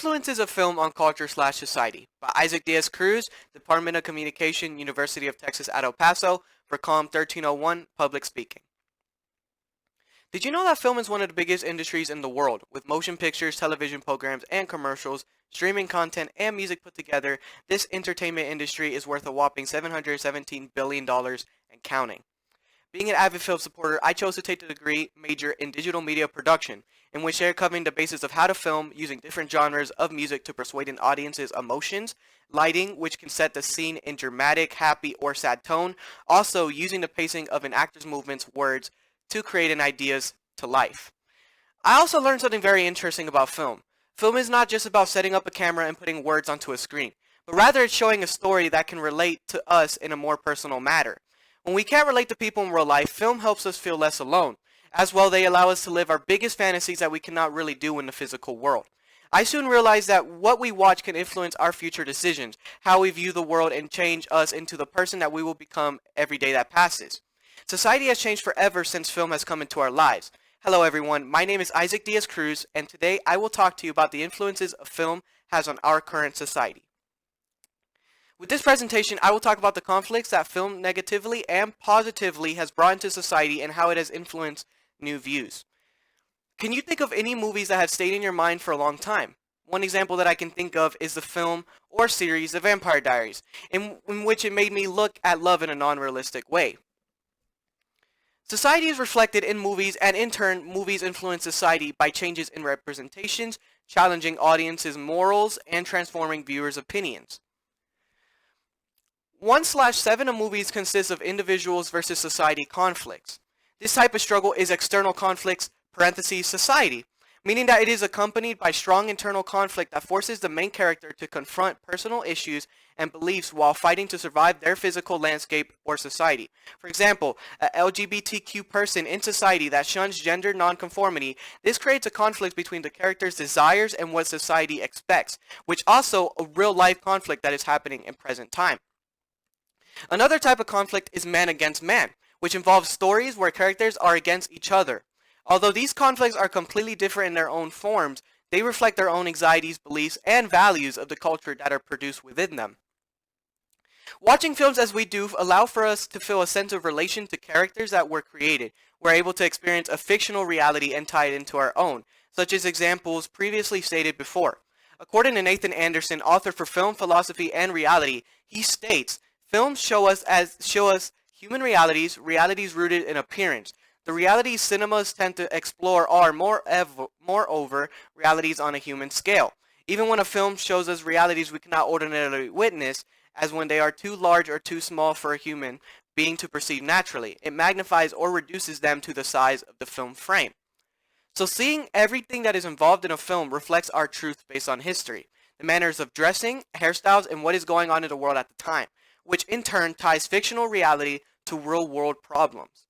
Influences of Film on Culture/Society by Isaac Diaz Cruz, Department of Communication, University of Texas at El Paso, for COM 1301, Public Speaking. Did you know that film is one of the biggest industries in the world, with motion pictures, television programs, and commercials, streaming content, and music put together? This entertainment industry is worth a whopping $717 billion and counting. Being an avid film supporter, I chose to take the degree major in digital media production, in which they're covering the basis of how to film using different genres of music to persuade an audience's emotions, lighting, which can set the scene in dramatic, happy, or sad tone, also using the pacing of an actor's movements, words, to create an ideas to life. I also learned something very interesting about film. Film is not just about setting up a camera and putting words onto a screen, but rather it's showing a story that can relate to us in a more personal manner. When we can't relate to people in real life, film helps us feel less alone. As well, they allow us to live our biggest fantasies that we cannot really do in the physical world. I soon realized that what we watch can influence our future decisions, how we view the world, and change us into the person that we will become every day that passes. Society has changed forever since film has come into our lives. Hello everyone, my name is Isaac Diaz Cruz, and today I will talk to you about the influences of film has on our current society. With this presentation, I will talk about the conflicts that film negatively and positively has brought into society and how it has influenced new views. Can you think of any movies that have stayed in your mind for a long time? One example that I can think of is the film or series The Vampire Diaries, in which it made me look at love in a non-realistic way. Society is reflected in movies, and in turn, movies influence society by changes in representations, challenging audiences' morals, and transforming viewers' opinions. 1/7 of movies consists of individuals versus society conflicts. This type of struggle is external conflicts, parentheses, society, meaning that it is accompanied by strong internal conflict that forces the main character to confront personal issues and beliefs while fighting to survive their physical landscape or society. For example, a LGBTQ person in society that shuns gender nonconformity, this creates a conflict between the character's desires and what society expects, which also a real-life conflict that is happening in present time. Another type of conflict is man against man, which involves stories where characters are against each other. Although these conflicts are completely different in their own forms, they reflect their own anxieties, beliefs, and values of the culture that are produced within them. Watching films as we do allow for us to feel a sense of relation to characters that were created. We're able to experience a fictional reality and tie it into our own, such as examples previously stated before. According to Nathan Anderson, author for Film, Philosophy, and Reality, he states, films show us human realities rooted in appearance. The realities cinemas tend to explore are, moreover, realities on a human scale. Even when a film shows us realities we cannot ordinarily witness, as when they are too large or too small for a human being to perceive naturally, it magnifies or reduces them to the size of the film frame. So seeing everything that is involved in a film reflects our truth based on history, the manners of dressing, hairstyles, and what is going on in the world at the time, which in turn ties fictional reality to real-world problems.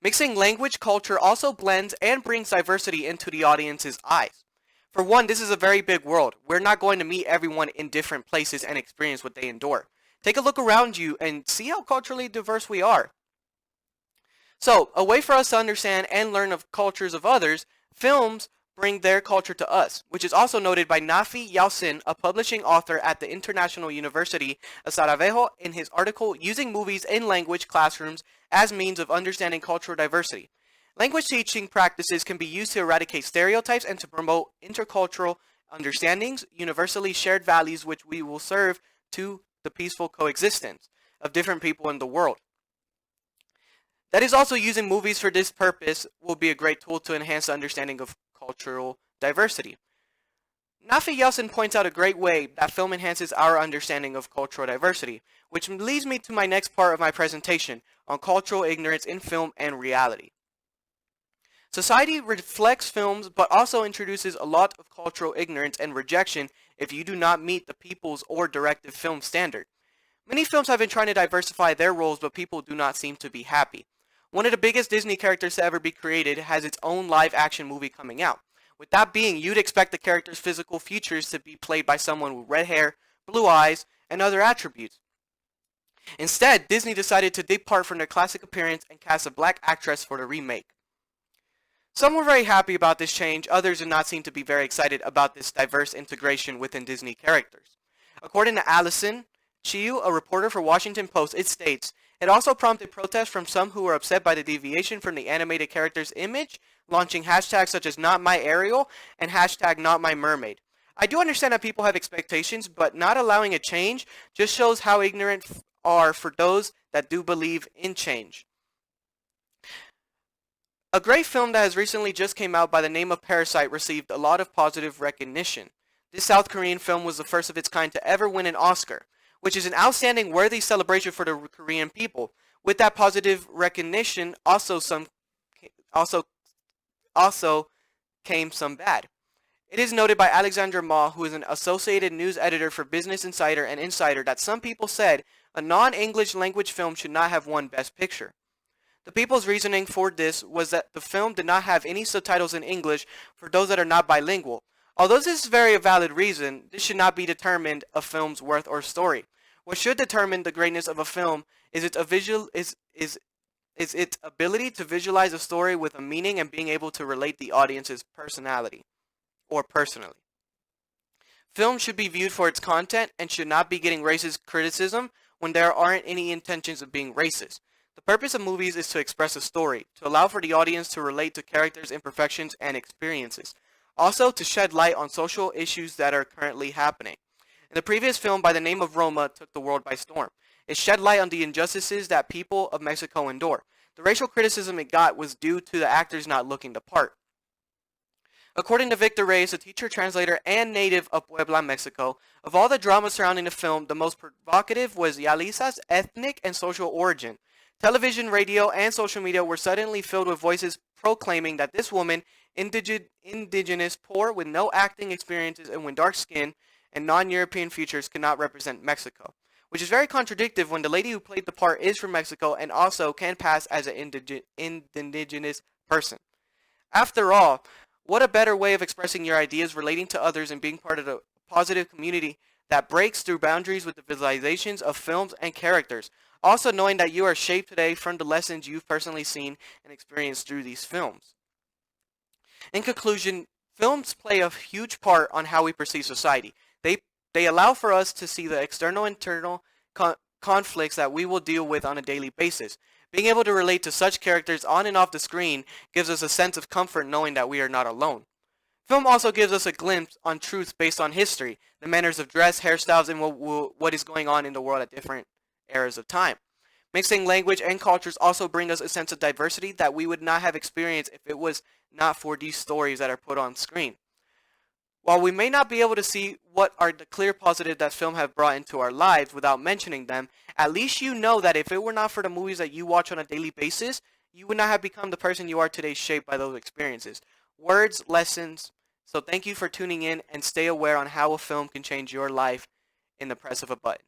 Mixing language culture also blends and brings diversity into the audience's eyes. For one, this is a very big world. We're not going to meet everyone in different places and experience what they endure. Take a look around you and see how culturally diverse we are. So, a way for us to understand and learn of cultures of others, films bring their culture to us, which is also noted by Nafi Yalcin, a publishing author at the International University of Sarajevo, in his article Using Movies in Language Classrooms as Means of Understanding Cultural Diversity. Language teaching practices can be used to eradicate stereotypes and to promote intercultural understandings, universally shared values which we will serve to the peaceful coexistence of different people in the world. That is also using movies for this purpose will be a great tool to enhance the understanding of cultural diversity. Nafi Yeltsin points out a great way that film enhances our understanding of cultural diversity, which leads me to my next part of my presentation on cultural ignorance in film and reality. Society reflects films but also introduces a lot of cultural ignorance and rejection if you do not meet the people's or directive film standard. Many films have been trying to diversify their roles, but people do not seem to be happy. One of the biggest Disney characters to ever be created has its own live-action movie coming out. With that being, you'd expect the character's physical features to be played by someone with red hair, blue eyes, and other attributes. Instead, Disney decided to depart from their classic appearance and cast a black actress for the remake. Some were very happy about this change, others did not seem to be very excited about this diverse integration within Disney characters. According to Allison Chiu, a reporter for Washington Post, it states, it also prompted protests from some who were upset by the deviation from the animated character's image, launching hashtags such as Not My Ariel and hashtag Not My Mermaid. I do understand that people have expectations, but not allowing a change just shows how ignorant are for those that do believe in change. A great film that has recently just came out by the name of Parasite received a lot of positive recognition. This South Korean film was the first of its kind to ever win an Oscar, which is an outstanding, worthy celebration for the Korean people. With that positive recognition, also came some bad. It is noted by Alexandra Ma, who is an Associated News editor for Business Insider and Insider, that some people said a non-English language film should not have won Best Picture. The people's reasoning for this was that the film did not have any subtitles in English for those that are not bilingual. Although this is a very valid reason, this should not be determined a film's worth or story. What should determine the greatness of a film is its ability to visualize a story with a meaning and being able to relate the audience's personality or personally. Film should be viewed for its content and should not be getting racist criticism when there aren't any intentions of being racist. The purpose of movies is to express a story, to allow for the audience to relate to characters' imperfections and experiences. Also, to shed light on social issues that are currently happening. In the previous film by the name of Roma took the world by storm. It shed light on the injustices that people of Mexico endure. The racial criticism it got was due to the actors not looking the part. According to Victor Reyes, a teacher, translator, and native of Puebla, Mexico, of all the drama surrounding the film, the most provocative was Yalisa's ethnic and social origin. Television, radio, and social media were suddenly filled with voices proclaiming that this woman, indigenous, poor, with no acting experiences, and with dark skin and non-European features, could not represent Mexico. Which is very contradictory when the lady who played the part is from Mexico and also can pass as an indigenous person. After all, what a better way of expressing your ideas, relating to others, and being part of a positive community that breaks through boundaries with the visualizations of films and characters. Also knowing that you are shaped today from the lessons you've personally seen and experienced through these films. In conclusion, films play a huge part on how we perceive society. They allow for us to see the external and internal conflicts that we will deal with on a daily basis. Being able to relate to such characters on and off the screen gives us a sense of comfort knowing that we are not alone. Film also gives us a glimpse on truths based on history, the manners of dress, hairstyles, and what is going on in the world at different eras of time. Mixing language and cultures also bring us a sense of diversity that we would not have experienced if it was not for these stories that are put on screen. While we may not be able to see what are the clear positives that film have brought into our lives without mentioning them, at least you know that if it were not for the movies that you watch on a daily basis, you would not have become the person you are today shaped by those experiences. Words, lessons. So thank you for tuning in and stay aware on how a film can change your life in the press of a button.